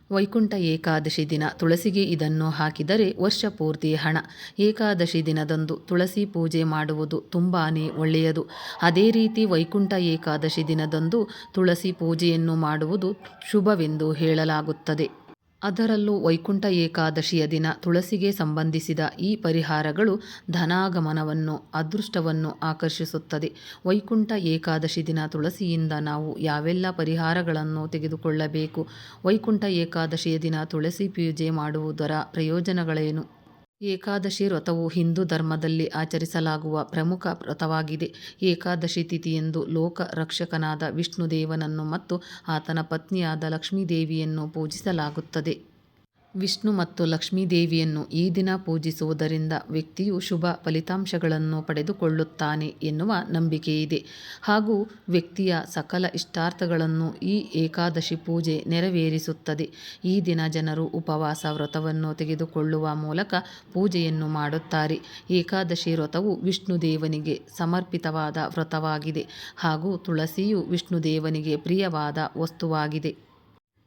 ವೈಕುಂಠ ಏಕಾದಶಿ ದಿನ ತುಳಸಿಗೆ ಇದನ್ನು ಹಾಕಿದರೆ ವರ್ಷ ಪೂರ್ತಿ ಹಣ. ಏಕಾದಶಿ ದಿನದಂದು ತುಳಸಿ ಪೂಜೆ ಮಾಡುವುದು ತುಂಬಾ ಒಳ್ಳೆಯದು. ಅದೇ ರೀತಿ ವೈಕುಂಠ ಏಕಾದಶಿ ದಿನದಂದು ತುಳಸಿ ಪೂಜೆಯನ್ನು ಮಾಡುವುದು ಶುಭವೆಂದು ಹೇಳಲಾಗುತ್ತದೆ. ಅದರಲ್ಲೂ ವೈಕುಂಠ ಏಕಾದಶಿಯ ದಿನ ತುಳಸಿಗೆ ಸಂಬಂಧಿಸಿದ ಈ ಪರಿಹಾರಗಳು ಧನಾಗಮನವನ್ನು, ಅದೃಷ್ಟವನ್ನು ಆಕರ್ಷಿಸುತ್ತದೆ. ವೈಕುಂಠ ಏಕಾದಶಿ ದಿನ ತುಳಸಿಯಿಂದ ನಾವು ಯಾವೆಲ್ಲ ಪರಿಹಾರಗಳನ್ನು ತೆಗೆದುಕೊಳ್ಳಬೇಕು? ವೈಕುಂಠ ಏಕಾದಶಿಯ ದಿನ ತುಳಸಿ ಪೂಜೆ ಮಾಡುವುದರ ಪ್ರಯೋಜನಗಳೇನು? ಏಕಾದಶಿ ವ್ರತವು ಹಿಂದೂ ಧರ್ಮದಲ್ಲಿ ಆಚರಿಸಲಾಗುವ ಪ್ರಮುಖ ವ್ರತವಾಗಿದೆ. ಏಕಾದಶಿ ತಿಥಿಯಂದು ಲೋಕ ರಕ್ಷಕನಾದ ವಿಷ್ಣುದೇವನನ್ನು ಮತ್ತು ಆತನ ಪತ್ನಿಯಾದ ಲಕ್ಷ್ಮೀದೇವಿಯನ್ನು ಪೂಜಿಸಲಾಗುತ್ತದೆ. ವಿಷ್ಣು ಮತ್ತು ಲಕ್ಷ್ಮೀದೇವಿಯನ್ನು ಈ ದಿನ ಪೂಜಿಸುವುದರಿಂದ ವ್ಯಕ್ತಿಯು ಶುಭ ಫಲಿತಾಂಶಗಳನ್ನು ಪಡೆದುಕೊಳ್ಳುತ್ತಾನೆ ಎನ್ನುವ ನಂಬಿಕೆಯಿದೆ. ಹಾಗೂ ವ್ಯಕ್ತಿಯ ಸಕಲ ಇಷ್ಟಾರ್ಥಗಳನ್ನು ಈ ಏಕಾದಶಿ ಪೂಜೆ ನೆರವೇರಿಸುತ್ತದೆ. ಈ ದಿನ ಜನರು ಉಪವಾಸ ವ್ರತವನ್ನು ತೆಗೆದುಕೊಳ್ಳುವ ಮೂಲಕ ಪೂಜೆಯನ್ನು ಮಾಡುತ್ತಾರೆ. ಏಕಾದಶಿ ವ್ರತವು ವಿಷ್ಣುದೇವನಿಗೆ ಸಮರ್ಪಿತವಾದ ವ್ರತವಾಗಿದೆ ಹಾಗೂ ತುಳಸಿಯು ವಿಷ್ಣುದೇವನಿಗೆ ಪ್ರಿಯವಾದ ವಸ್ತುವಾಗಿದೆ.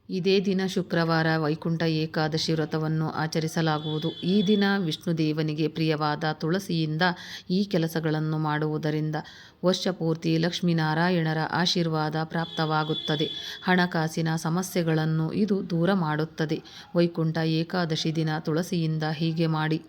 ಇದೇ ದಿನ ಶುಕ್ರವಾರ ವೈಕುಂಠ ಏಕಾದಶಿ ವ್ರತವನ್ನು ಆಚರಿಸಲಾಗುವುದು. ಈ ದಿನ ವಿಷ್ಣುದೇವನಿಗೆ ಪ್ರಿಯವಾದ ತುಳಸಿಯಿಂದ ಈ ಕೆಲಸಗಳನ್ನು ಮಾಡುವುದರಿಂದ ವರ್ಷಪೂರ್ತಿ ಲಕ್ಷ್ಮೀನಾರಾಯಣರ ಆಶೀರ್ವಾದ ಪ್ರಾಪ್ತವಾಗುತ್ತದೆ. ಹಣಕಾಸಿನ ಸಮಸ್ಯೆಗಳನ್ನು ಇದು ದೂರ ಮಾಡುತ್ತದೆ. ವೈಕುಂಠ ಏಕಾದಶಿ ದಿನ ತುಳಸಿಯಿಂದ ಹೀಗೆ ಮಾಡಿ.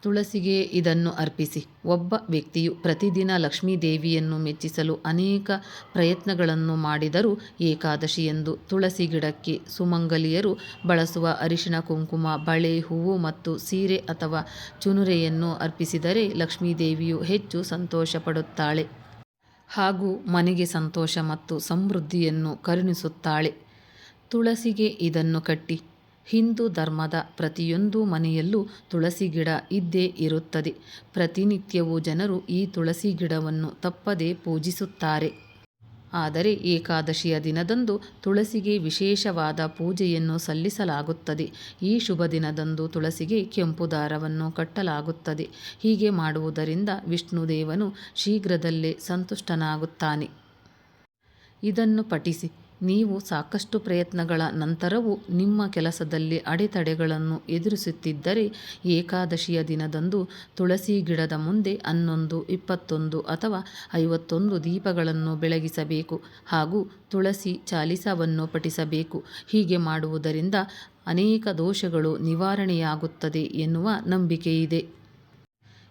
ತುಳಸಿಗೆ ಇದನ್ನು ಅರ್ಪಿಸಿ. ಒಬ್ಬ ವ್ಯಕ್ತಿಯು ಪ್ರತಿದಿನ ಲಕ್ಷ್ಮೀದೇವಿಯನ್ನು ಮೆಚ್ಚಿಸಲು ಅನೇಕ ಪ್ರಯತ್ನಗಳನ್ನು ಮಾಡಿದರೂ ಏಕಾದಶಿಯಂದು ತುಳಸಿ ಗಿಡಕ್ಕೆ ಸುಮಂಗಲಿಯರು ಬಳಸುವ ಅರಿಶಿಣ, ಕುಂಕುಮ, ಬಳೆ, ಹೂವು ಮತ್ತು ಸೀರೆ ಅಥವಾ ಚುನುರೆಯನ್ನು ಅರ್ಪಿಸಿದರೆ ಲಕ್ಷ್ಮೀದೇವಿಯು ಹೆಚ್ಚು ಸಂತೋಷಪಡುತ್ತಾಳೆ ಹಾಗೂ ಮನೆಗೆ ಸಂತೋಷ ಮತ್ತು ಸಮೃದ್ಧಿಯನ್ನು ಕರುಣಿಸುತ್ತಾಳೆ. ತುಳಸಿಗೆ ಇದನ್ನು ಕಟ್ಟಿ. ಹಿಂದೂ ಧರ್ಮದ ಪ್ರತಿಯೊಂದು ಮನೆಯಲ್ಲೂ ತುಳಸಿ ಗಿಡ ಇದ್ದೇ ಇರುತ್ತದೆ. ಪ್ರತಿನಿತ್ಯವೂ ಜನರು ಈ ತುಳಸಿ ಗಿಡವನ್ನು ತಪ್ಪದೇ ಪೂಜಿಸುತ್ತಾರೆ. ಆದರೆ ಏಕಾದಶಿಯ ದಿನದಂದು ತುಳಸಿಗೆ ವಿಶೇಷವಾದ ಪೂಜೆಯನ್ನು ಸಲ್ಲಿಸಲಾಗುತ್ತದೆ. ಈ ಶುಭ ದಿನದಂದು ತುಳಸಿಗೆ ಕೆಂಪು ದಾರವನ್ನು ಕಟ್ಟಲಾಗುತ್ತದೆ. ಹೀಗೆ ಮಾಡುವುದರಿಂದ ವಿಷ್ಣುದೇವನು ಶೀಘ್ರದಲ್ಲೇ ಸಂತುಷ್ಟನಾಗುತ್ತಾನೆ. ಇದನ್ನು ಪಠಿಸಿ. ನೀವು ಸಾಕಷ್ಟು ಪ್ರಯತ್ನಗಳ ನಂತರವೂ ನಿಮ್ಮ ಕೆಲಸದಲ್ಲಿ ಅಡೆತಡೆಗಳನ್ನು ಎದುರಿಸುತ್ತಿದ್ದರೆ ಏಕಾದಶಿಯ ದಿನದಂದು ತುಳಸಿ ಗಿಡದ ಮುಂದೆ 11, 21 ಅಥವಾ 51 ದೀಪಗಳನ್ನು ಬೆಳಗಿಸಬೇಕು ಹಾಗೂ ತುಳಸಿ ಚಾಲಿಸವನ್ನು ಪಠಿಸಬೇಕು. ಹೀಗೆ ಮಾಡುವುದರಿಂದ ಅನೇಕ ದೋಷಗಳು ನಿವಾರಣೆಯಾಗುತ್ತದೆ ಎನ್ನುವ ನಂಬಿಕೆಯಿದೆ.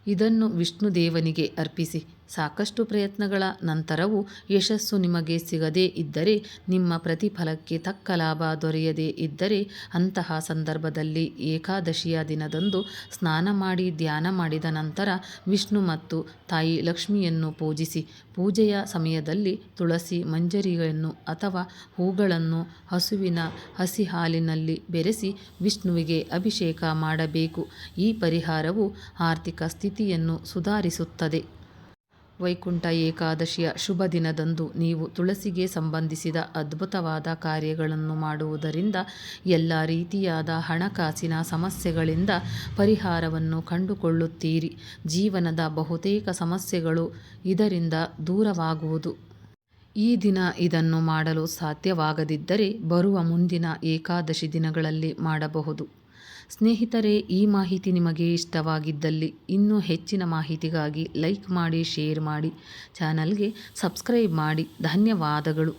ಇದನ್ನು ವಿಷ್ಣುದೇವನಿಗೆ ಅರ್ಪಿಸಿ. ಸಾಕಷ್ಟು ಪ್ರಯತ್ನಗಳ ನಂತರವೂ ಯಶಸ್ಸು ನಿಮಗೆ ಸಿಗದೇ ಇದ್ದರೆ, ನಿಮ್ಮ ಪ್ರತಿಫಲಕ್ಕೆ ತಕ್ಕ ಲಾಭ ದೊರೆಯದೇ ಇದ್ದರೆ ಅಂತಹ ಸಂದರ್ಭದಲ್ಲಿ ಏಕಾದಶಿಯ ದಿನದಂದು ಸ್ನಾನ ಮಾಡಿ ಧ್ಯಾನ ಮಾಡಿದ ನಂತರ ವಿಷ್ಣು ಮತ್ತು ತಾಯಿ ಲಕ್ಷ್ಮಿಯನ್ನು ಪೂಜಿಸಿ. ಪೂಜೆಯ ಸಮಯದಲ್ಲಿ ತುಳಸಿ ಮಂಜರಿಯನ್ನು ಅಥವಾ ಹೂಗಳನ್ನು ಹಸುವಿನ ಹಸಿ ಹಾಲಿನಲ್ಲಿ ಬೆರೆಸಿ ವಿಷ್ಣುವಿಗೆ ಅಭಿಷೇಕ ಮಾಡಬೇಕು. ಈ ಪರಿಹಾರವು ಆರ್ಥಿಕ ಸ್ಥಿತಿಯನ್ನು ಸುಧಾರಿಸುತ್ತದೆ. ವೈಕುಂಠ ಏಕಾದಶಿಯ ಶುಭ ದಿನದಂದು ನೀವು ತುಳಸಿಗೆ ಸಂಬಂಧಿಸಿದ ಅದ್ಭುತವಾದ ಕಾರ್ಯಗಳನ್ನು ಮಾಡುವುದರಿಂದ ಎಲ್ಲ ರೀತಿಯಾದ ಹಣಕಾಸಿನ ಸಮಸ್ಯೆಗಳಿಂದ ಪರಿಹಾರವನ್ನು ಕಂಡುಕೊಳ್ಳುತ್ತೀರಿ. ಜೀವನದ ಬಹುತೇಕ ಸಮಸ್ಯೆಗಳು ಇದರಿಂದ ದೂರವಾಗುವುದು. ಈ ದಿನ ಇದನ್ನು ಮಾಡಲು ಸಾಧ್ಯವಾಗದಿದ್ದರೆ ಬರುವ ಮುಂದಿನ ಏಕಾದಶಿ ದಿನಗಳಲ್ಲಿ ಮಾಡಬಹುದು. ಸ್ನೇಹಿತರೆ, ಈ ಮಾಹಿತಿ ನಿಮಗೆ ಇಷ್ಟವಾಗಿದ್ದಲ್ಲಿ ಇನ್ನೂ ಹೆಚ್ಚಿನ ಮಾಹಿತಿಗಾಗಿ ಲೈಕ್ ಮಾಡಿ, ಶೇರ್ ಮಾಡಿ, ಚಾನಲ್ಗೆ ಸಬ್ಸ್ಕ್ರೈಬ್ ಮಾಡಿ. ಧನ್ಯವಾದಗಳು.